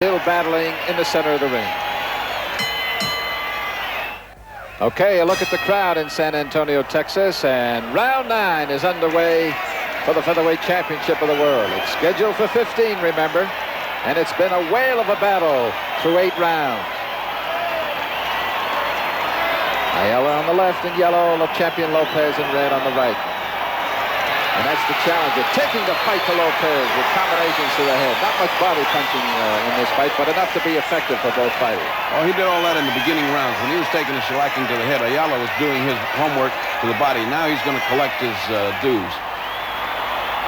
Still battling in the center of the ring. Okay, a look at the crowd in San Antonio, Texas, and round 9 is underway for the Featherweight Championship of the World. It's scheduled for 15, remember, and it's been a whale of a battle through 8 rounds. Ayala on the left in yellow, champion Lopez in red on the right. And that's the challenger, taking the fight to Lopez with combinations to the head. Not much body punching in this fight, but enough to be effective for both fighters. Oh, he did all that in the beginning rounds. When he was taking a shellacking to the head, Ayala was doing his homework to the body. Now he's going to collect his dues.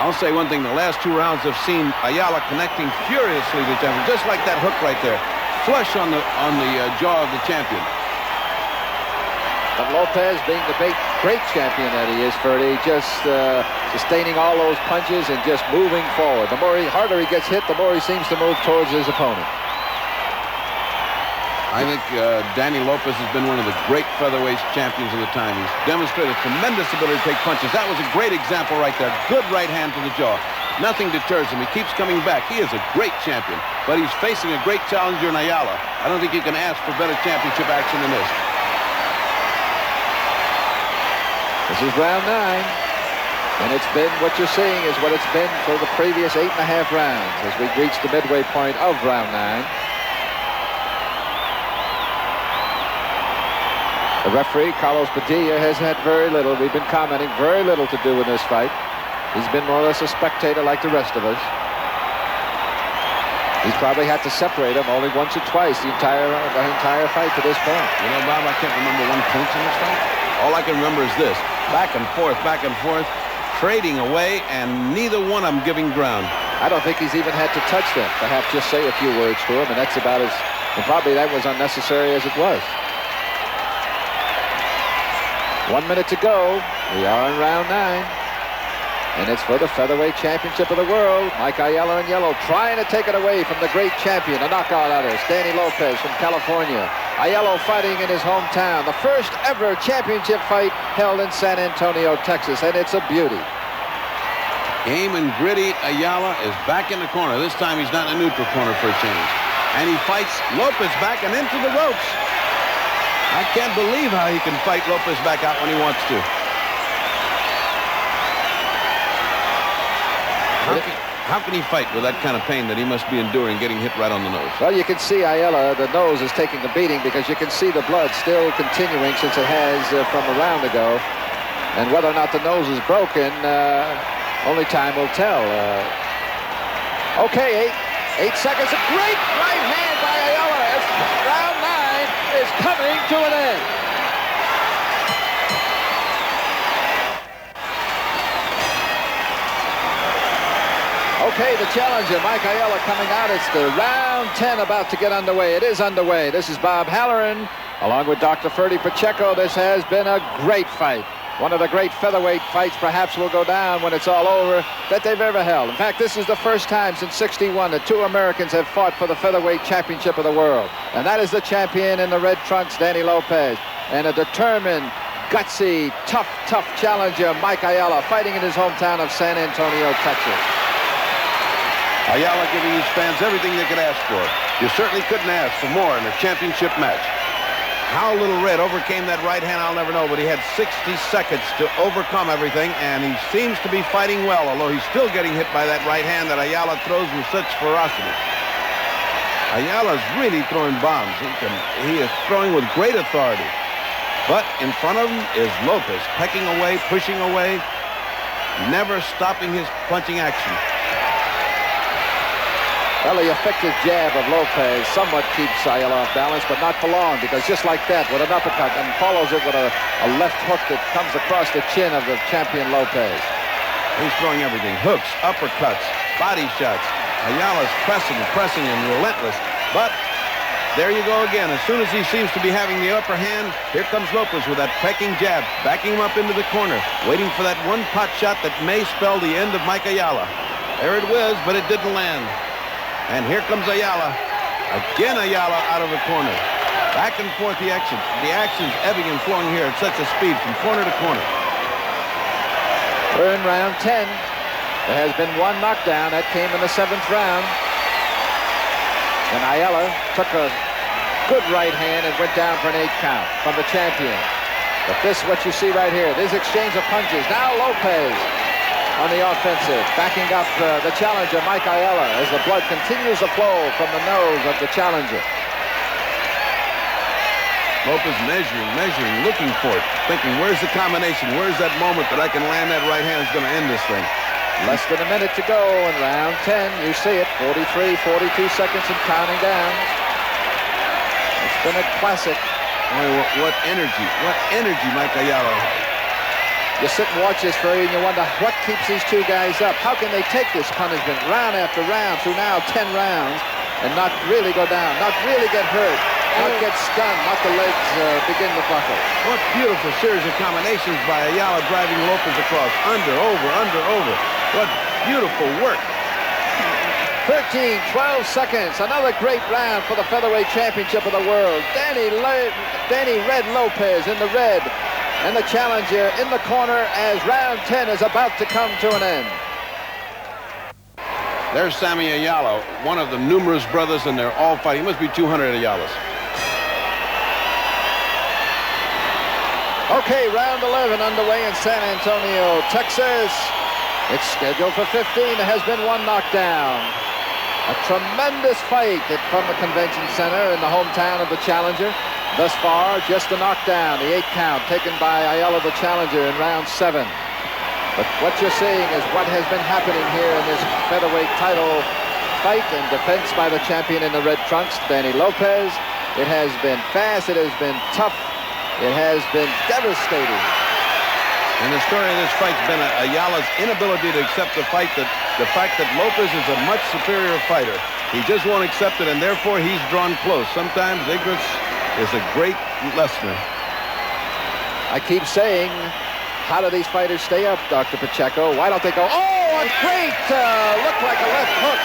I'll say one thing. The last 2 rounds have seen Ayala connecting furiously to the champion, just like that hook right there. Flush on the jaw of the champion. But Lopez, being the great champion that he is, Ferdy, just sustaining all those punches and just moving forward. The harder he gets hit, the more he seems to move towards his opponent. I think Danny Lopez has been one of the great featherweight champions of the time. He's demonstrated tremendous ability to take punches. That was a great example right there. Good right hand to the jaw. Nothing deters him. He keeps coming back. He is a great champion, but he's facing a great challenger in Ayala. I don't think you can ask for better championship action than this. This is round 9, and it's been what you're seeing is what it's been for the previous 8.5 rounds as we reach the midway point of round 9. The referee, Carlos Padilla, has had very little, we've been commenting, very little to do with this fight. He's been more or less a spectator like the rest of us. He's probably had to separate him only once or twice the entire fight to this point. You know, Bob, I can't remember one clinch in this fight. All I can remember is this. Back and forth, trading away, and neither one of them giving ground. I don't think he's even had to touch them. Perhaps just say a few words to him, and that's about as, and probably that was unnecessary as it was. 1 minute to go. We are in round 9. And it's for the Featherweight Championship of the World. Mike Ayala in yellow trying to take it away from the great champion, a knockout artist, Danny Lopez from California. Ayala fighting in his hometown. The first ever championship fight held in San Antonio, Texas, and it's a beauty. Game and gritty. Ayala is back in the corner. This time he's not in a neutral corner for a change. And he fights Lopez back and into the ropes. I can't believe how he can fight Lopez back out when he wants to. How can he fight with that kind of pain that he must be enduring, getting hit right on the nose? Well, you can see Ayala, the nose is taking the beating because you can see the blood still continuing since it has from a round ago. And whether or not the nose is broken, only time will tell. Okay, 8 seconds. A great right hand by Ayala as round 9 is coming to an end. Okay, the challenger, Mike Ayala, coming out. It's the round 10 about to get underway. It is underway. This is Bob Halloran, along with Dr. Ferdy Pacheco. This has been a great fight. One of the great featherweight fights perhaps will go down when it's all over that they've ever held. In fact, this is the first time since '61 that 2 Americans have fought for the Featherweight Championship of the World. And that is the champion in the red trunks, Danny Lopez, and a determined, gutsy, tough challenger, Mike Ayala, fighting in his hometown of San Antonio, Texas. Ayala giving his fans everything they could ask for. You certainly couldn't ask for more in a championship match. How Little Red overcame that right hand, I'll never know, but he had 60 seconds to overcome everything, and he seems to be fighting well, although he's still getting hit by that right hand that Ayala throws with such ferocity. Ayala's really throwing bombs. He is throwing with great authority. But in front of him is Lopez, pecking away, pushing away, never stopping his punching action. Well, the effective jab of Lopez somewhat keeps Ayala off balance, but not for long, because just like that, with an uppercut, and follows it with a left hook that comes across the chin of the champion Lopez. He's throwing everything. Hooks, uppercuts, body shots. Ayala's pressing, and relentless. But there you go again. As soon as he seems to be having the upper hand, here comes Lopez with that pecking jab, backing him up into the corner, waiting for that one pot shot that may spell the end of Mike Ayala. There it was, but it didn't land. And here comes Ayala. Again, Ayala out of the corner. Back and forth the action. The action's ebbing and flowing here at such a speed from corner to corner. We're in round 10. There has been one knockdown. That came in the 7th round. And Ayala took a good right hand and went down for an 8 count from the champion. But this, what you see right here, this exchange of punches. Now Lopez on the offensive, backing up the challenger, Mike Ayala, as the blood continues to flow from the nose of the challenger. Lopez measuring, looking for it, thinking, where's the combination? Where's that moment that I can land that right hand is going to end this thing? Less than a minute to go in round 10. You see it, 43, 42 seconds and counting down. It's been a classic. Boy, what energy Mike Ayala. You sit and watch this, Ferdy, and you wonder what keeps these two guys up. How can they take this punishment round after round through now 10 rounds and not really go down, not really get hurt, not get stunned, not the legs begin to buckle. What beautiful series of combinations by Ayala driving Lopez across. Under, over. What beautiful work. 13, 12 seconds. Another great round for the Featherweight Championship of the world. Danny Red Lopez in the red. And the challenger in the corner as round 10 is about to come to an end. There's Sammy Ayala, one of the numerous brothers, and they're all fighting. Must be 200 Ayalas. Okay, round 11 underway in San Antonio, Texas. It's scheduled for 15. There has been one knockdown. A tremendous fight from the convention center in the hometown of the challenger. Thus far, just a knockdown, the 8 count taken by Ayala, the challenger, in round 7. But what you're seeing is what has been happening here in this featherweight title fight and defense by the champion in the red trunks, Danny Lopez. It has been fast, it has been tough, it has been devastating. And the story of this fight's been Ayala's inability to accept the fact that Lopez is a much superior fighter. He just won't accept it, and therefore he's drawn close. Sometimes ignorance is a great lesson. I keep saying, how do these fighters stay up, Dr. Pacheco? Why don't they go, oh, a great, look like a left hook.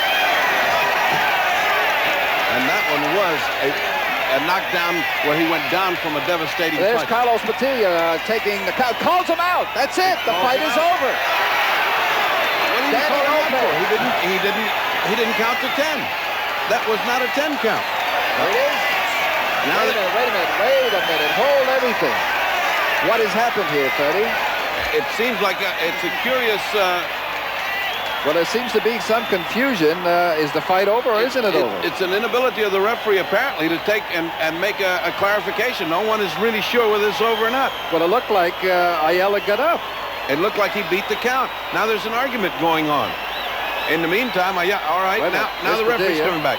And that one was a knockdown where he went down from a devastating There's punch. Carlos Padilla taking the count, calls him out. That's it, the fight is over. What did he call him out for? He didn't count to 10. That was not a 10 count. There it is. Now wait a minute, hold everything. What has happened here, Freddie? it seems like it's a curious... Well, there seems to be some confusion. Is the fight over or isn't it over? It's an inability of the referee, apparently, to take and make a clarification. No one is really sure whether it's over or not. Well, it looked like Ayala got up. It looked like he beat the count. Now there's an argument going on. In the meantime, all right, now the referee's coming back.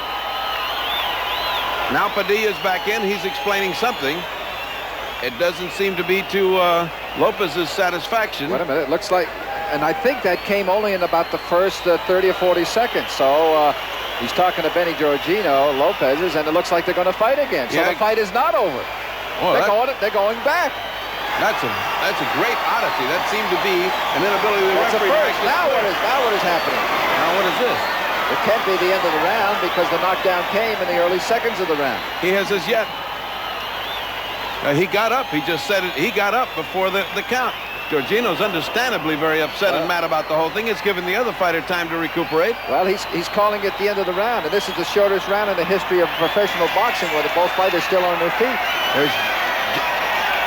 Now Padilla's back in. He's explaining something. It doesn't seem to be to Lopez's satisfaction. Wait a minute. It looks like... And I think that came only in about the first 30 or 40 seconds. So he's talking to Benny Giorgino, Lopez's, and it looks like they're going to fight again. So the fight is not over. Oh, they're going back. That's a great oddity. That seemed to be an inability of the referee. Now what is happening? Now what is this? It can't be the end of the round because the knockdown came in the early seconds of the round. He has as yet. He got up. He just said it. He got up before the count. Giorgino's understandably very upset and mad about the whole thing. It's given the other fighter time to recuperate. Well, he's calling it the end of the round, and this is the shortest round in the history of professional boxing where both fighters still on their feet.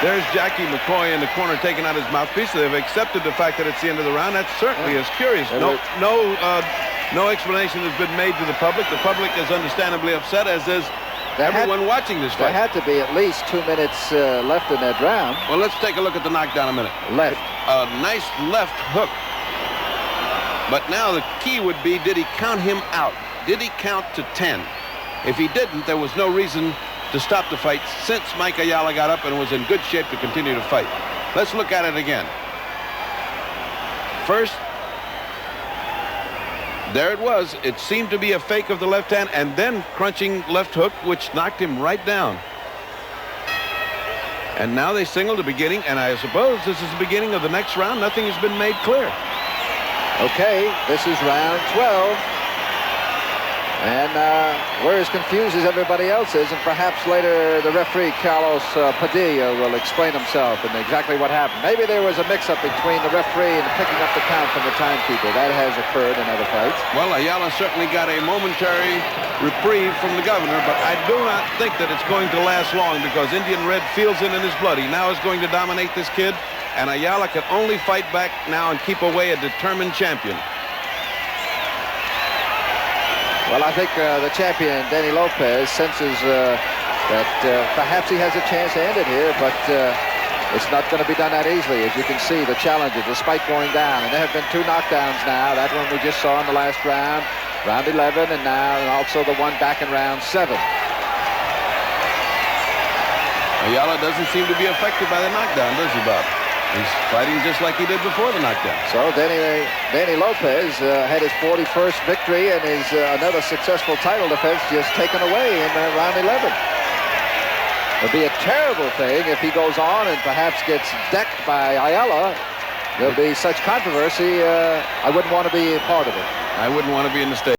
There's Jackie McCoy in the corner taking out his mouthpiece. They've accepted the fact that it's the end of the round. That certainly is curious. No explanation has been made to the public. The public is understandably upset, as is everyone watching this fight. There had to be at least 2 minutes left in that round. Well, let's take a look at the knockdown a minute. Left. A nice left hook. But now the key would be, did he count him out? Did he count to 10? If he didn't, there was no reason to stop the fight since Mike Ayala got up and was in good shape to continue to fight. Let's look at it again. First, there it was. It seemed to be a fake of the left hand and then crunching left hook, which knocked him right down. And now they signal the beginning, and I suppose this is the beginning of the next round. Nothing has been made clear. Okay, this is round 12. And we're as confused as everybody else is, and perhaps later the referee, Carlos Padilla, will explain himself and exactly what happened. Maybe there was a mix-up between the referee and picking up the count from the timekeeper. That has occurred in other fights. Well, Ayala certainly got a momentary reprieve from the governor, but I do not think that it's going to last long because Indian Red feels it in his blood. He now is going to dominate this kid, and Ayala can only fight back now and keep away a determined champion. Well, I think the champion, Danny Lopez, senses that perhaps he has a chance to end it here, but it's not going to be done that easily. As you can see, the challenger, despite going down, and there have been 2 knockdowns now. That one we just saw in the last round, round 11, and now also the one back in round 7. Ayala doesn't seem to be affected by the knockdown, does he, Bob? He's fighting just like he did before the knockdown. So Danny Lopez had his 41st victory and his another successful title defense just taken away in round 11. It would be a terrible thing if he goes on and perhaps gets decked by Ayala. There'll be such controversy, I wouldn't want to be a part of it. I wouldn't want to be in the state.